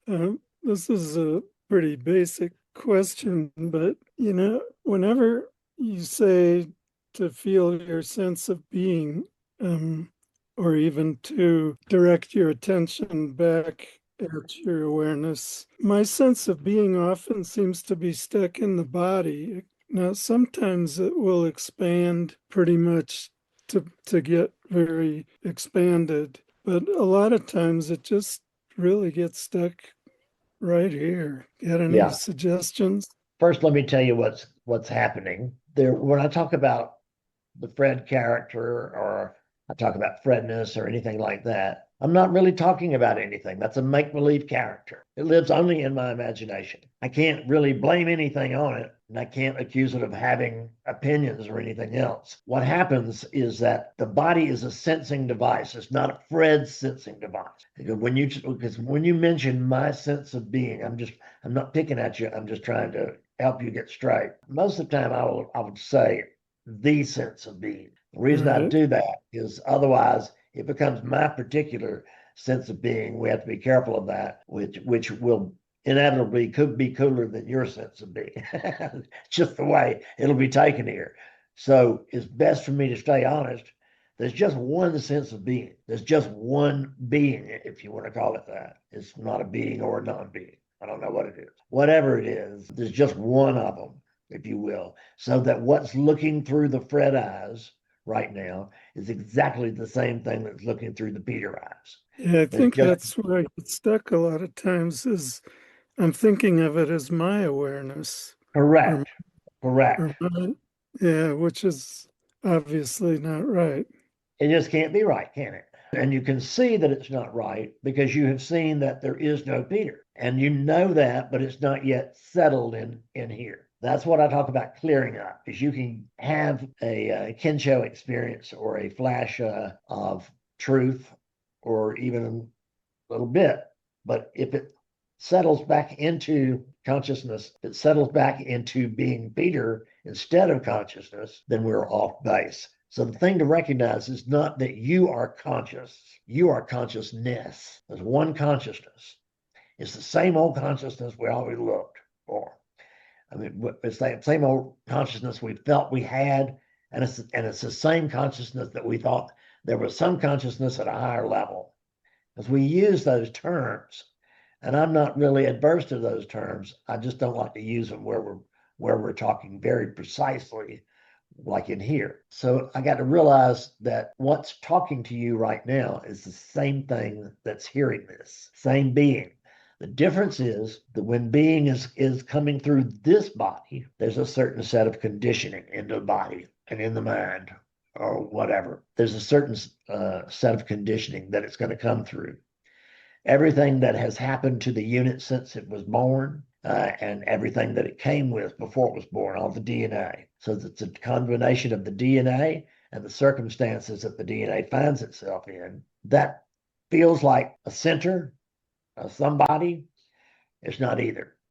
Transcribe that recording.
This is a pretty basic question, but whenever you say to feel your sense of being, um, or even to direct your attention back at your awareness, my sense of being often seems to be stuck in the body. Now, sometimes it will expand pretty much to get very expanded, but a lot of times it just really gets stuck right here. Got any Yeah. suggestions? First, let me tell you what's happening there. When I talk about the Fred character, or I talk about Fredness or anything like that, I'm not really talking about anything. That's a make believe character. It lives only in my imagination. I can't really blame anything on it, and I can't accuse it of having opinions or anything else. What happens is that the body is a sensing device. It's not a Fred sensing device. Because when you mention my sense of being, I'm not picking at you. I'm just trying to help you get straight. Most of the time, I would say the sense of being. The reason I Right. do that is otherwise it becomes my particular sense of being. We have to be careful of that, which will inevitably could be cooler than your sense of being. Just the way it'll be taken here. So it's best for me to stay honest. There's just one sense of being. There's just one being, if you want to call it that. It's not a being or a non-being. I don't know what it is. Whatever it is, there's just one of them, if you will, so that what's looking through the Fred eyes right now is exactly the same thing that's looking through the Peter eyes. Yeah, I There's think just that's where I get stuck a lot of times is I'm thinking of it as my awareness or correct, correct. or my, yeah, which is obviously not right. It just can't be right, can it? And you can see that it's not right because you have seen that there is no Peter. And you know that, but it's not yet settled in here. That's what I talk about clearing up, is you can have a Kensho experience or a flash of truth or even a little bit. But if it settles back into consciousness, if it settles back into being Peter instead of consciousness, then we're off base. So the thing to recognize is not that you are conscious, you are consciousness. There's one consciousness. It's the same old consciousness we always looked for. I mean, it's the same old consciousness we felt we had, and it's the same consciousness that we thought there was some consciousness at a higher level. As we use those terms, and I'm not really adverse to those terms. I just don't like to use them where we're talking very precisely, like in here. So I got to realize that what's talking to you right now is the same thing that's hearing this, same being. The difference is that when being is coming through this body, there's a certain set of conditioning in the body and in the mind or whatever. There's a certain set of conditioning that it's going to come through. Everything that has happened to the unit since it was born, and everything that it came with before it was born, all the DNA. So it's a combination of the DNA and the circumstances that the DNA finds itself in that feels like a center, somebody. It's not either.